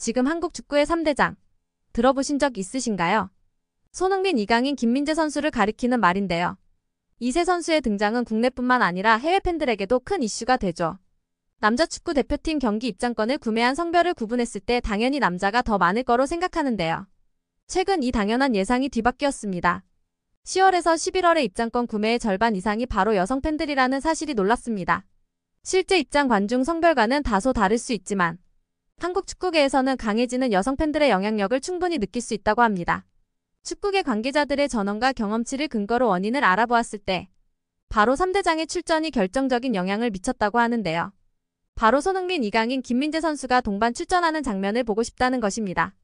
지금 한국 축구의 3대장. 들어보신 적 있으신가요? 손흥민, 이강인, 김민재 선수를 가리키는 말인데요. 이 세 선수의 등장은 국내뿐만 아니라 해외 팬들에게도 큰 이슈가 되죠. 남자 축구 대표팀 경기 입장권을 구매한 성별을 구분했을 때 당연히 남자가 더 많을 거로 생각하는데요. 최근 이 당연한 예상이 뒤바뀌었습니다. 10월에서 11월의 입장권 구매의 절반 이상이 바로 여성 팬들이라는 사실이 놀랍습니다. 실제 입장 관중 성별과는 다소 다를 수 있지만 한국 축구계에서는 강해지는 여성 팬들의 영향력을 충분히 느낄 수 있다고 합니다. 축구계 관계자들의 전언과 경험치를 근거로 원인을 알아보았을 때 바로 3대장의 출전이 결정적인 영향을 미쳤다고 하는데요. 바로 손흥민, 이강인, 김민재 선수가 동반 출전하는 장면을 보고 싶다는 것입니다.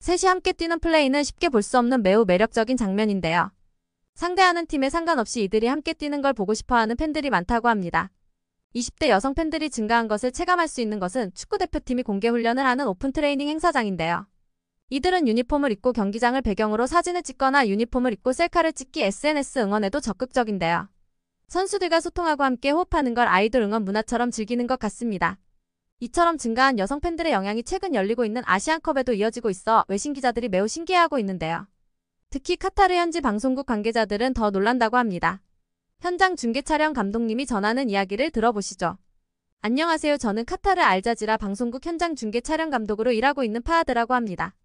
셋이 함께 뛰는 플레이는 쉽게 볼 수 없는 매우 매력적인 장면인데요. 상대하는 팀에 상관없이 이들이 함께 뛰는 걸 보고 싶어하는 팬들이 많다고 합니다. 20대 여성 팬들이 증가한 것을 체감할 수 있는 것은 축구대표팀이 공개 훈련을 하는 오픈 트레이닝 행사장인데요. 이들은 유니폼을 입고 경기장을 배경으로 사진을 찍거나 유니폼을 입고 셀카를 찍기 SNS 응원에도 적극적인데요. 선수들과 소통하고 함께 호흡하는 걸 아이돌 응원 문화처럼 즐기는 것 같습니다. 이처럼 증가한 여성 팬들의 영향이 최근 열리고 있는 아시안컵에도 이어지고 있어 외신 기자들이 매우 신기해하고 있는데요. 특히 카타르 현지 방송국 관계자들은 더 놀란다고 합니다. 현장 중계 촬영 감독님이 전하는 이야기를 들어보시죠. 안녕하세요. 저는 카타르 알자지라 방송국 현장 중계 촬영 감독으로 일하고 있는 파하드라고 합니다.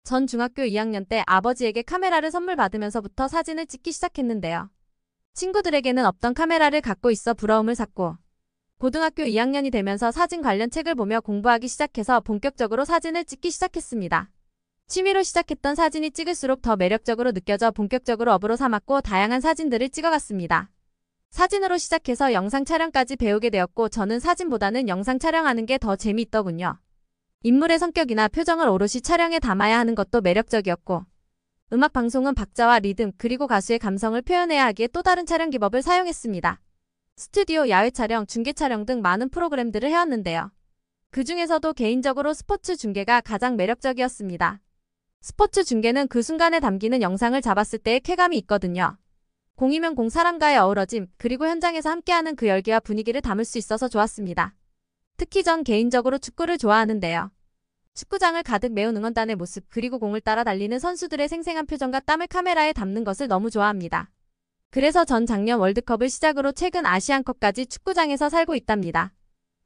전 중학교 2학년 때 아버지에게 카메라를 선물 받으면서부터 사진을 찍기 시작했는데요. 친구들에게는 없던 카메라를 갖고 있어 부러움을 샀고 고등학교 2학년이 되면서 사진 관련 책을 보며 공부하기 시작해서 본격적으로 사진을 찍기 시작했습니다. 취미로 시작했던 사진이 찍을수록 더 매력적으로 느껴져 본격적으로 업으로 삼았고 다양한 사진들을 찍어갔습니다. 사진으로 시작해서 영상 촬영까지 배우게 되었고 저는 사진보다는 영상 촬영하는 게 더 재미있더군요. 인물의 성격이나 표정을 오롯이 촬영에 담아야 하는 것도 매력적이었고 음악 방송은 박자와 리듬 그리고 가수의 감성을 표현해야 하기에 또 다른 촬영 기법을 사용했습니다. 스튜디오, 야외 촬영, 중계 촬영 등 많은 프로그램들을 해왔는데요. 그 중에서도 개인적으로 스포츠 중계가 가장 매력적이었습니다. 스포츠 중계는 그 순간에 담기는 영상을 잡았을 때의 쾌감이 있거든요. 공이면 공 사람과의 어우러짐 그리고 현장에서 함께하는 그 열기와 분위기를 담을 수 있어서 좋았습니다. 특히 전 개인적으로 축구를 좋아하는데요. 축구장을 가득 메운 응원단의 모습 그리고 공을 따라 달리는 선수들의 생생한 표정과 땀을 카메라에 담는 것을 너무 좋아합니다. 그래서 전 작년 월드컵을 시작으로 최근 아시안컵까지 축구장에서 살고 있답니다.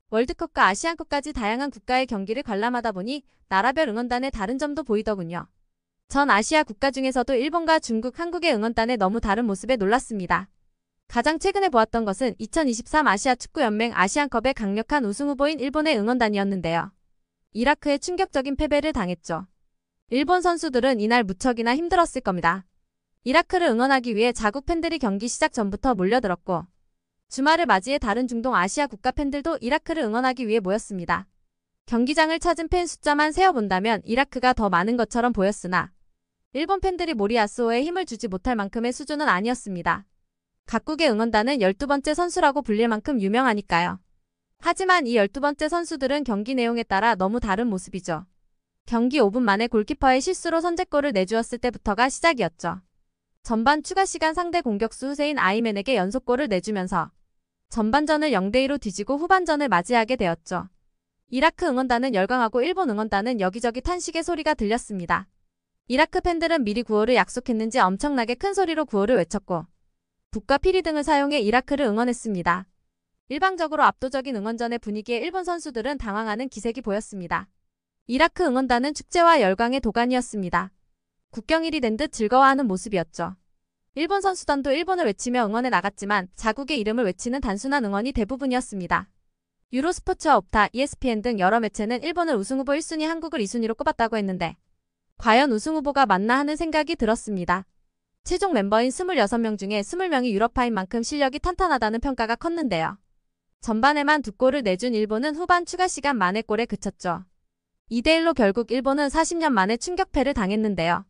월드컵과 아시안컵까지 다양한 국가의 경기를 관람하다 보니 나라별 응원단의 다른 점도 보이더군요. 전 아시아 국가 중에서도 일본과 중국, 한국의 응원단의 너무 다른 모습에 놀랐습니다. 가장 최근에 보았던 것은 2023 아시아 축구연맹 아시안컵의 강력한 우승 후보인 일본의 응원단이었는데요. 이라크에 충격적인 패배를 당했죠. 일본 선수들은 이날 무척이나 힘들었을 겁니다. 이라크를 응원하기 위해 자국 팬들이 경기 시작 전부터 몰려들었고 주말을 맞이해 다른 중동 아시아 국가 팬들도 이라크를 응원하기 위해 모였습니다. 경기장을 찾은 팬 숫자만 세어본다면 이라크가 더 많은 것처럼 보였으나 일본 팬들이 모리아스오에 힘을 주지 못할 만큼의 수준은 아니었습니다. 각국의 응원단은 12번째 선수라고 불릴 만큼 유명하니까요. 하지만 이 12번째 선수들은 경기 내용에 따라 너무 다른 모습이죠. 경기 5분 만에 골키퍼의 실수로 선제골을 내주었을 때부터가 시작이었죠. 전반 추가 시간 상대 공격수 후세인 아이맨에게 연속골을 내주면서 전반전을 0대2로 뒤지고 후반전을 맞이하게 되었죠. 이라크 응원단은 열광하고 일본 응원단은 여기저기 탄식의 소리가 들렸습니다. 이라크 팬들은 미리 구호를 약속했는지 엄청나게 큰 소리로 구호를 외쳤고 북과 피리 등을 사용해 이라크를 응원했습니다. 일방적으로 압도적인 응원전의 분위기에 일본 선수들은 당황하는 기색이 보였습니다. 이라크 응원단은 축제와 열광의 도가니였습니다. 국경일이 된 듯 즐거워하는 모습이었죠. 일본 선수단도 일본을 외치며 응원에 나갔지만 자국의 이름을 외치는 단순한 응원이 대부분이었습니다. 유로스포츠와 옵타, ESPN 등 여러 매체는 일본을 우승후보 1순위, 한국을 2순위로 꼽았다고 했는데 과연 우승후보가 맞나 하는 생각이 들었습니다. 최종 멤버인 26명 중에 20명이 유럽파인 만큼 실력이 탄탄하다는 평가가 컸는데요. 전반에만 2골을 내준 일본은 후반 추가 시간 만에 골에 그쳤죠. 2대1로 결국 일본은 40년 만에 충격패를 당했는데요.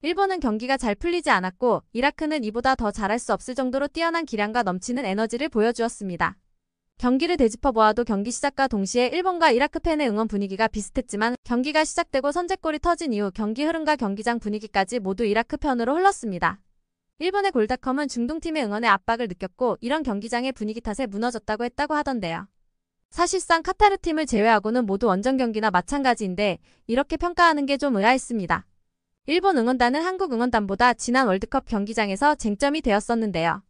일본은 경기가 잘 풀리지 않았고 이라크는 이보다 더 잘할 수 없을 정도로 뛰어난 기량과 넘치는 에너지를 보여주었습니다. 경기를 되짚어보아도 경기 시작과 동시에 일본과 이라크 팬의 응원 분위기가 비슷했지만 경기가 시작되고 선제골이 터진 이후 경기 흐름과 경기장 분위기까지 모두 이라크 편으로 흘렀습니다. 일본의 골닷컴은 중동팀의 응원에 압박을 느꼈고 이런 경기장의 분위기 탓에 무너졌다고 했다고 하던데요. 사실상 카타르 팀을 제외하고는 모두 원정 경기나 마찬가지인데 이렇게 평가하는 게 좀 의아했습니다. 일본 응원단은 한국 응원단보다 지난 월드컵 경기장에서 쟁점이 되었었는데요.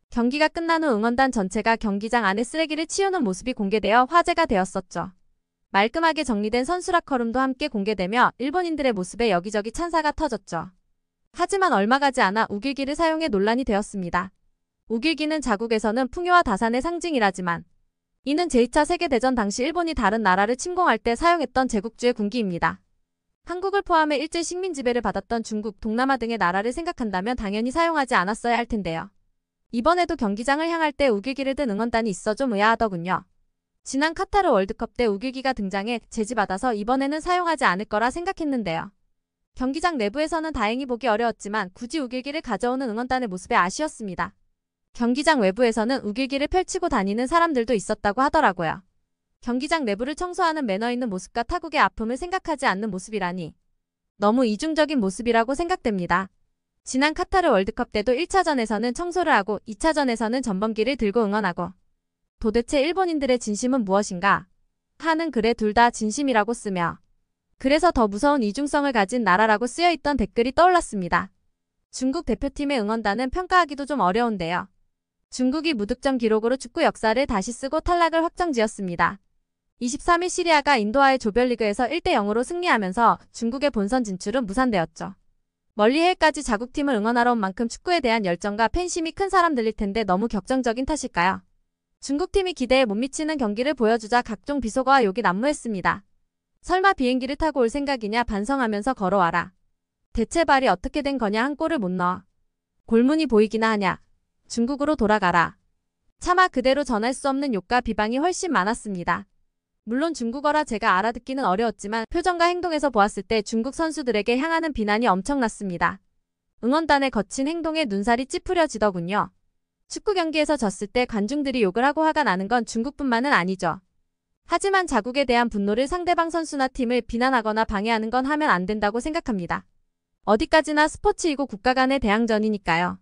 경기가 끝난 후 응원단 전체가 경기장 안에 쓰레기를 치우는 모습이 공개되어 화제가 되었었죠. 말끔하게 정리된 선수 라커룸도 함께 공개되며 일본인들의 모습에 여기저기 찬사가 터졌죠. 하지만 얼마 가지 않아 우길기를 사용해 논란이 되었습니다. 우길기는 자국에서는 풍요와 다산의 상징이라지만 이는 제2차 세계대전 당시 일본이 다른 나라를 침공할 때 사용했던 제국주의 군기입니다. 한국을 포함해 일제 식민 지배를 받았던 중국, 동남아 등의 나라를 생각한다면 당연히 사용하지 않았어야 할 텐데요. 이번에도 경기장을 향할 때 우길기를 든 응원단이 있어 좀 의아하더군요. 지난 카타르 월드컵 때 우길기가 등장해 제지받아서 이번에는 사용하지 않을 거라 생각했는데요. 경기장 내부에서는 다행히 보기 어려웠지만 굳이 우길기를 가져오는 응원단의 모습에 아쉬웠습니다. 경기장 외부에서는 우길기를 펼치고 다니는 사람들도 있었다고 하더라고요. 경기장 내부를 청소하는 매너 있는 모습과 타국의 아픔을 생각하지 않는 모습이라니 너무 이중적인 모습이라고 생각됩니다. 지난 카타르 월드컵 때도 1차전에서는 청소를 하고 2차전에서는 전범기를 들고 응원하고 도대체 일본인들의 진심은 무엇인가 하는 글에 둘 다 진심이라고 쓰며 그래서 더 무서운 이중성을 가진 나라라고 쓰여있던 댓글이 떠올랐습니다. 중국 대표팀의 응원단은 평가하기도 좀 어려운데요. 중국이 무득점 기록으로 축구 역사를 다시 쓰고 탈락을 확정지었습니다. 23일 시리아가 인도와의 조별리그에서 1대0으로 승리하면서 중국의 본선 진출은 무산되었죠. 멀리 해외까지 자국팀을 응원하러 온 만큼 축구에 대한 열정과 팬심이 큰 사람들일 텐데 너무 격정적인 탓일까요? 중국팀이 기대에 못 미치는 경기를 보여주자 각종 비속어와 욕이 난무했습니다. 설마 비행기를 타고 올 생각이냐 반성하면서 걸어와라. 대체 발이 어떻게 된 거냐 한 골을 못 넣어. 골문이 보이기나 하냐. 중국으로 돌아가라. 차마 그대로 전할 수 없는 욕과 비방이 훨씬 많았습니다. 물론 중국어라 제가 알아듣기는 어려웠지만 표정과 행동에서 보았을 때 중국 선수들에게 향하는 비난이 엄청났습니다. 응원단의 거친 행동에 눈살이 찌푸려지더군요. 축구 경기에서 졌을 때 관중들이 욕을 하고 화가 나는 건 중국뿐만은 아니죠. 하지만 자국에 대한 분노를 상대방 선수나 팀을 비난하거나 방해하는 건 하면 안 된다고 생각합니다. 어디까지나 스포츠이고 국가 간의 대항전이니까요.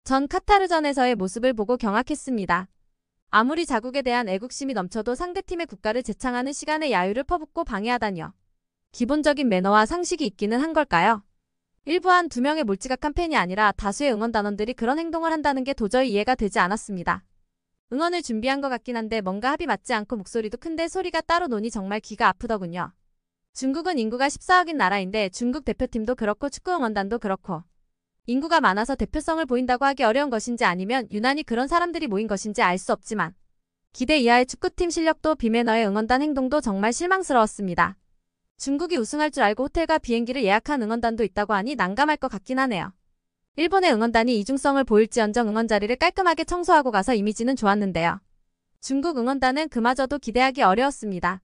전 카타르전에서의 모습을 보고 경악했습니다. 아무리 자국에 대한 애국심이 넘쳐도 상대팀의 국가를 제창하는 시간에 야유를 퍼붓고 방해하다니요. 기본적인 매너와 상식이 있기는 한 걸까요? 일부 한 두 명의 몰지각한 팬이 아니라 다수의 응원단원들이 그런 행동을 한다는 게 도저히 이해가 되지 않았습니다. 응원을 준비한 것 같긴 한데 뭔가 합이 맞지 않고 목소리도 큰데 소리가 따로 노니 정말 귀가 아프더군요. 중국은 인구가 14억인 나라인데 중국 대표팀도 그렇고 축구 응원단도 그렇고 인구가 많아서 대표성을 보인다고 하기 어려운 것인지 아니면 유난히 그런 사람들이 모인 것인지 알 수 없지만 기대 이하의 축구팀 실력도 비매너의 응원단 행동도 정말 실망스러웠습니다. 중국이 우승할 줄 알고 호텔과 비행기를 예약한 응원단도 있다고 하니 난감할 것 같긴 하네요. 일본의 응원단이 이중성을 보일지언정 응원 자리를 깔끔하게 청소하고 가서 이미지는 좋았는데요. 중국 응원단은 그마저도 기대하기 어려웠습니다.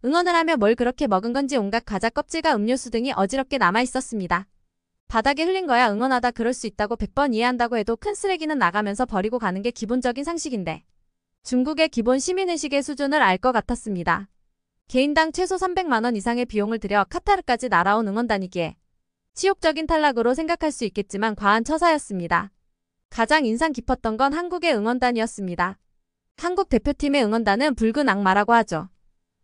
응원을 하며 뭘 그렇게 먹은 건지 온갖 과자 껍질과 음료수 등이 어지럽게 남아있었습니다. 바닥에 흘린 거야 응원하다 그럴 수 있다고 100번 이해한다고 해도 큰 쓰레기는 나가면서 버리고 가는 게 기본적인 상식인데 중국의 기본 시민의식의 수준을 알 것 같았습니다. 개인당 최소 300만 원 이상의 비용을 들여 카타르까지 날아온 응원단이기에 치욕적인 탈락으로 생각할 수 있겠지만 과한 처사였습니다. 가장 인상 깊었던 건 한국의 응원단이었습니다. 한국 대표팀의 응원단은 붉은 악마라고 하죠.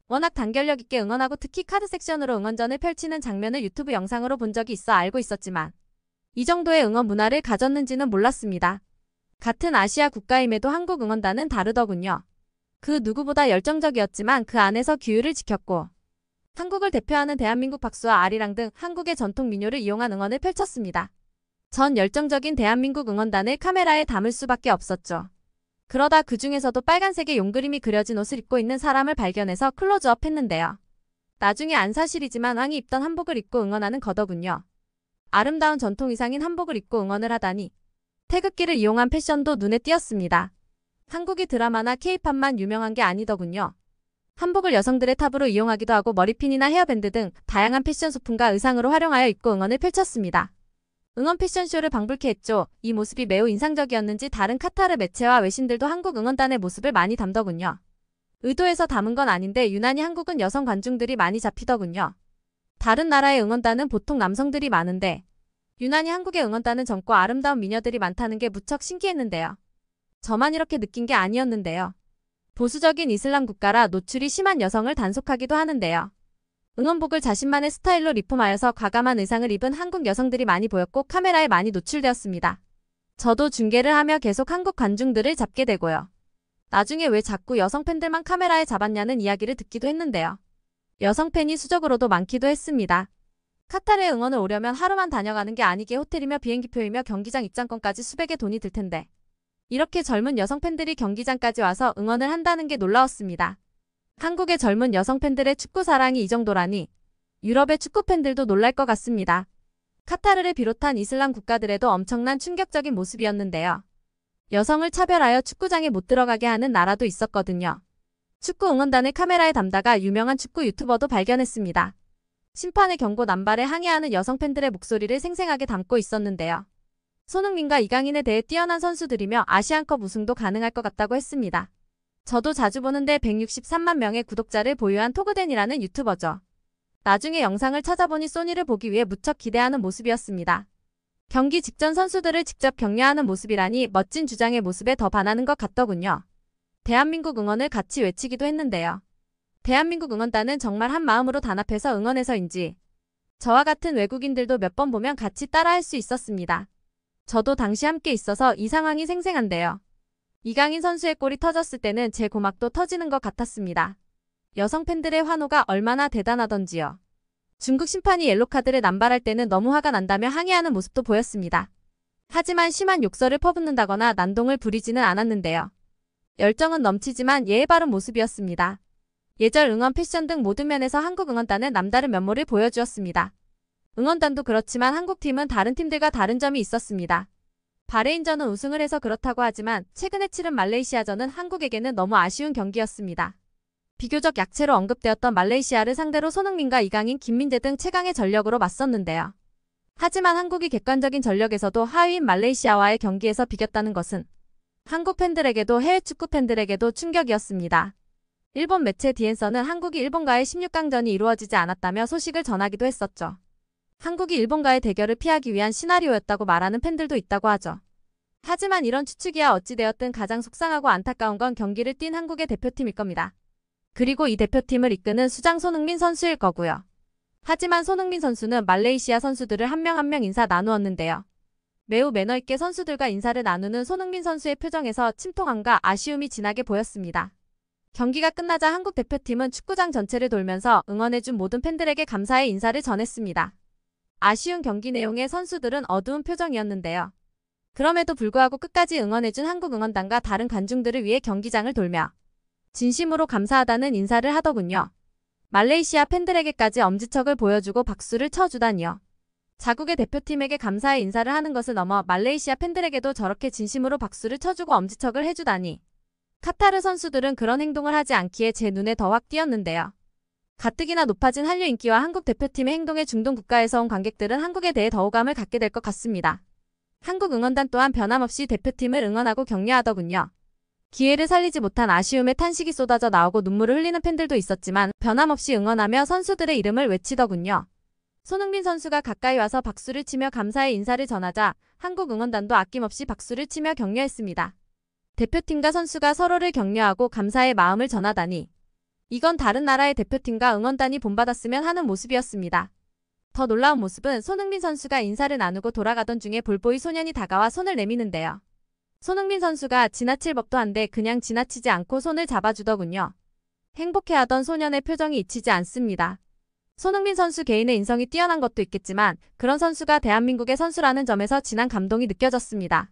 워낙 단결력 있게 응원하고 특히 카드 섹션으로 응원전을 펼치는 장면을 유튜브 영상으로 본 적이 있어 알고 있었지만 이 정도의 응원 문화를 가졌는지는 몰랐습니다. 같은 아시아 국가임에도 한국 응원단은 다르더군요. 그 누구보다 열정적이었지만 그 안에서 규율을 지켰고 한국을 대표하는 대한민국 박수와 아리랑 등 한국의 전통 민요를 이용한 응원을 펼쳤습니다. 전 열정적인 대한민국 응원단을 카메라에 담을 수밖에 없었죠. 그러다 그 중에서도 빨간색의 용그림이 그려진 옷을 입고 있는 사람을 발견해서 클로즈업 했는데요. 나중에 안 사실이지만 왕이 입던 한복을 입고 응원하는 거더군요. 아름다운 전통 의상인 한복을 입고 응원을 하다니 태극기를 이용한 패션도 눈에 띄었습니다. 한국이 드라마나 케이팝만 유명한 게 아니더군요. 한복을 여성들의 탑으로 이용하기도 하고 머리핀이나 헤어밴드 등 다양한 패션 소품과 의상으로 활용하여 입고 응원을 펼쳤습니다. 응원 패션쇼를 방불케 했죠. 이 모습이 매우 인상적이었는지 다른 카타르 매체와 외신들도 한국 응원단의 모습을 많이 담더군요. 의도해서 담은 건 아닌데 유난히 한국은 여성 관중들이 많이 잡히더군요. 다른 나라의 응원단은 보통 남성들이 많은데 유난히 한국의 응원단은 젊고 아름다운 미녀들이 많다는 게 무척 신기했는데요. 저만 이렇게 느낀 게 아니었는데요. 보수적인 이슬람 국가라 노출이 심한 여성을 단속하기도 하는데요. 응원복을 자신만의 스타일로 리폼하여서 과감한 의상을 입은 한국 여성들이 많이 보였고 카메라에 많이 노출되었습니다. 저도 중계를 하며 계속 한국 관중들을 잡게 되고요. 나중에 왜 자꾸 여성 팬들만 카메라에 잡았냐는 이야기를 듣기도 했는데요. 여성 팬이 수적으로도 많기도 했습니다. 카타르에 응원을 오려면 하루만 다녀가는 게 아니게 호텔이며 비행기표이며 경기장 입장권까지 수백의 돈이 들 텐데 이렇게 젊은 여성 팬들이 경기장까지 와서 응원을 한다는 게 놀라웠습니다. 한국의 젊은 여성 팬들의 축구 사랑이 이 정도라니 유럽의 축구 팬들도 놀랄 것 같습니다. 카타르를 비롯한 이슬람 국가들에도 엄청난 충격적인 모습이었는데요. 여성을 차별하여 축구장에 못 들어가게 하는 나라도 있었거든요. 축구 응원단의 카메라에 담다가 유명한 축구 유튜버도 발견했습니다. 심판의 경고 남발에 항의하는 여성 팬들의 목소리를 생생하게 담고 있었는데요. 손흥민과 이강인에 대해 뛰어난 선수들이며 아시안컵 우승도 가능할 것 같다고 했습니다. 저도 자주 보는데 163만 명의 구독자를 보유한 토그댄이라는 유튜버죠. 나중에 영상을 찾아보니 소니를 보기 위해 무척 기대하는 모습이었습니다. 경기 직전 선수들을 직접 격려하는 모습이라니 멋진 주장의 모습에 더 반하는 것 같더군요. 대한민국 응원을 같이 외치기도 했는데요. 대한민국 응원단은 정말 한 마음으로 단합해서 응원해서인지 저와 같은 외국인들도 몇 번 보면 같이 따라할 수 있었습니다. 저도 당시 함께 있어서 이 상황이 생생한데요. 이강인 선수의 골이 터졌을 때는 제 고막도 터지는 것 같았습니다. 여성 팬들의 환호가 얼마나 대단하던지요. 중국 심판이 옐로카드를 남발할 때는 너무 화가 난다며 항의하는 모습도 보였습니다. 하지만 심한 욕설을 퍼붓는다거나 난동을 부리지는 않았는데요. 열정은 넘치지만 예의 바른 모습이었습니다. 예절 응원 패션 등 모든 면에서 한국 응원단은 남다른 면모를 보여주었습니다. 응원단도 그렇지만 한국팀은 다른 팀들과 다른 점이 있었습니다. 바레인전은 우승을 해서 그렇다고 하지만 최근에 치른 말레이시아전은 한국에게는 너무 아쉬운 경기였습니다. 비교적 약체로 언급되었던 말레이시아를 상대로 손흥민과 이강인, 김민재 등 최강의 전력으로 맞섰는데요. 하지만 한국이 객관적인 전력에서도 하위인 말레이시아와의 경기에서 비겼다는 것은 한국 팬들에게도 해외 축구 팬들에게도 충격이었습니다. 일본 매체 디엔서는 한국이 일본과의 16강전이 이루어지지 않았다며 소식을 전하기도 했었죠. 한국이 일본과의 대결을 피하기 위한 시나리오였다고 말하는 팬들도 있다고 하죠. 하지만 이런 추측이야 어찌되었든 가장 속상하고 안타까운 건 경기를 뛴 한국의 대표팀일 겁니다. 그리고 이 대표팀을 이끄는 수장 손흥민 선수일 거고요. 하지만 손흥민 선수는 말레이시아 선수들을 한 명 한 명 인사 나누었는데요. 매우 매너있게 선수들과 인사를 나누는 손흥민 선수의 표정에서 침통함과 아쉬움이 진하게 보였습니다. 경기가 끝나자 한국 대표팀은 축구장 전체를 돌면서 응원해준 모든 팬들에게 감사의 인사를 전했습니다. 아쉬운 경기 내용에 선수들은 어두운 표정이었는데요. 그럼에도 불구하고 끝까지 응원해준 한국 응원단과 다른 관중들을 위해 경기장을 돌며 진심으로 감사하다는 인사를 하더군요. 말레이시아 팬들에게까지 엄지척을 보여주고 박수를 쳐주다니요. 자국의 대표팀에게 감사의 인사를 하는 것을 넘어 말레이시아 팬들에게도 저렇게 진심으로 박수를 쳐주고 엄지척을 해주다니. 카타르 선수들은 그런 행동을 하지 않기에 제 눈에 더 확 띄었는데요. 가뜩이나 높아진 한류 인기와 한국 대표팀의 행동에 중동 국가에서 온 관객들은 한국에 대해 더 호감을 갖게 될 것 같습니다. 한국 응원단 또한 변함없이 대표팀을 응원하고 격려하더군요. 기회를 살리지 못한 아쉬움에 탄식이 쏟아져 나오고 눈물을 흘리는 팬들도 있었지만 변함없이 응원하며 선수들의 이름을 외치더군요. 손흥민 선수가 가까이 와서 박수를 치며 감사의 인사를 전하자 한국 응원단도 아낌없이 박수를 치며 격려했습니다. 대표팀과 선수가 서로를 격려하고 감사의 마음을 전하다니. 이건 다른 나라의 대표팀과 응원단이 본받았으면 하는 모습이었습니다. 더 놀라운 모습은 손흥민 선수가 인사를 나누고 돌아가던 중에 볼보이 소년이 다가와 손을 내미는데요. 손흥민 선수가 지나칠 법도 한데 그냥 지나치지 않고 손을 잡아주더군요. 행복해하던 소년의 표정이 잊히지 않습니다. 손흥민 선수 개인의 인성이 뛰어난 것도 있겠지만 그런 선수가 대한민국의 선수라는 점에서 진한 감동이 느껴졌습니다.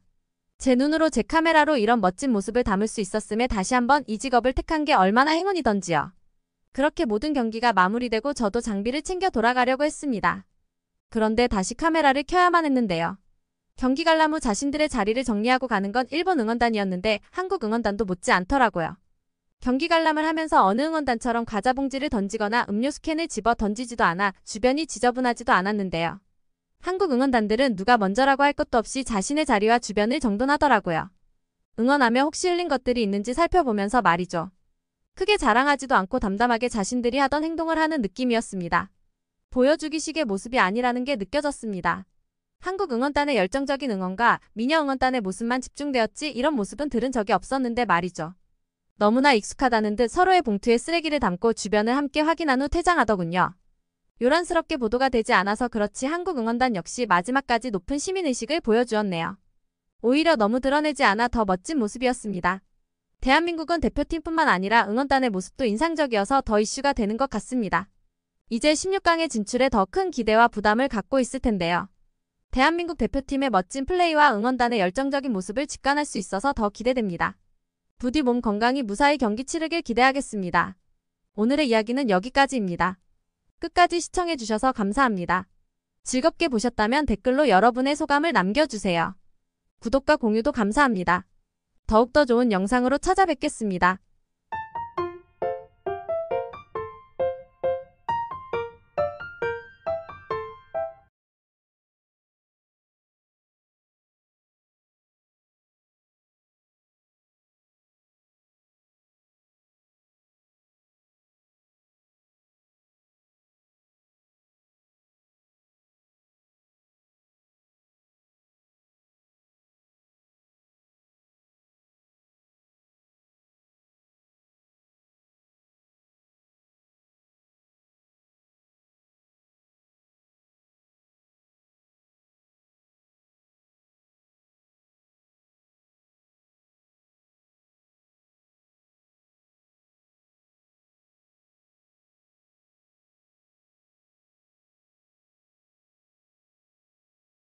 제 눈으로 제 카메라로 이런 멋진 모습을 담을 수 있었음에 다시 한번 이 직업을 택한 게 얼마나 행운이던지요. 그렇게 모든 경기가 마무리되고 저도 장비를 챙겨 돌아가려고 했습니다. 그런데 다시 카메라를 켜야만 했는데요. 경기 관람 후 자신들의 자리를 정리하고 가는 건 일본 응원단이었는데 한국 응원단도 못지 않더라고요. 경기 관람을 하면서 어느 응원단처럼 과자 봉지를 던지거나 음료수 캔을 집어 던지지도 않아 주변이 지저분하지도 않았는데요. 한국 응원단들은 누가 먼저라고 할 것도 없이 자신의 자리와 주변을 정돈하더라고요. 응원하며 혹시 흘린 것들이 있는지 살펴보면서 말이죠. 크게 자랑하지도 않고 담담하게 자신들이 하던 행동을 하는 느낌이었습니다. 보여주기식의 모습이 아니라는 게 느껴졌습니다. 한국 응원단의 열정적인 응원과 미녀 응원단의 모습만 집중되었지 이런 모습은 들은 적이 없었는데 말이죠. 너무나 익숙하다는 듯 서로의 봉투에 쓰레기를 담고 주변을 함께 확인한 후 퇴장하더군요. 요란스럽게 보도가 되지 않아서 그렇지 한국 응원단 역시 마지막까지 높은 시민의식을 보여주었네요. 오히려 너무 드러내지 않아 더 멋진 모습이었습니다. 대한민국은 대표팀뿐만 아니라 응원단의 모습도 인상적이어서 더 이슈가 되는 것 같습니다. 이제 16강의 진출에 더 큰 기대와 부담을 갖고 있을 텐데요. 대한민국 대표팀의 멋진 플레이와 응원단의 열정적인 모습을 직관할 수 있어서 더 기대됩니다. 부디 몸 건강히 무사히 경기 치르길 기대하겠습니다. 오늘의 이야기는 여기까지입니다. 끝까지 시청해주셔서 감사합니다. 즐겁게 보셨다면 댓글로 여러분의 소감을 남겨주세요. 구독과 공유도 감사합니다. 더욱더 좋은 영상으로 찾아뵙겠습니다.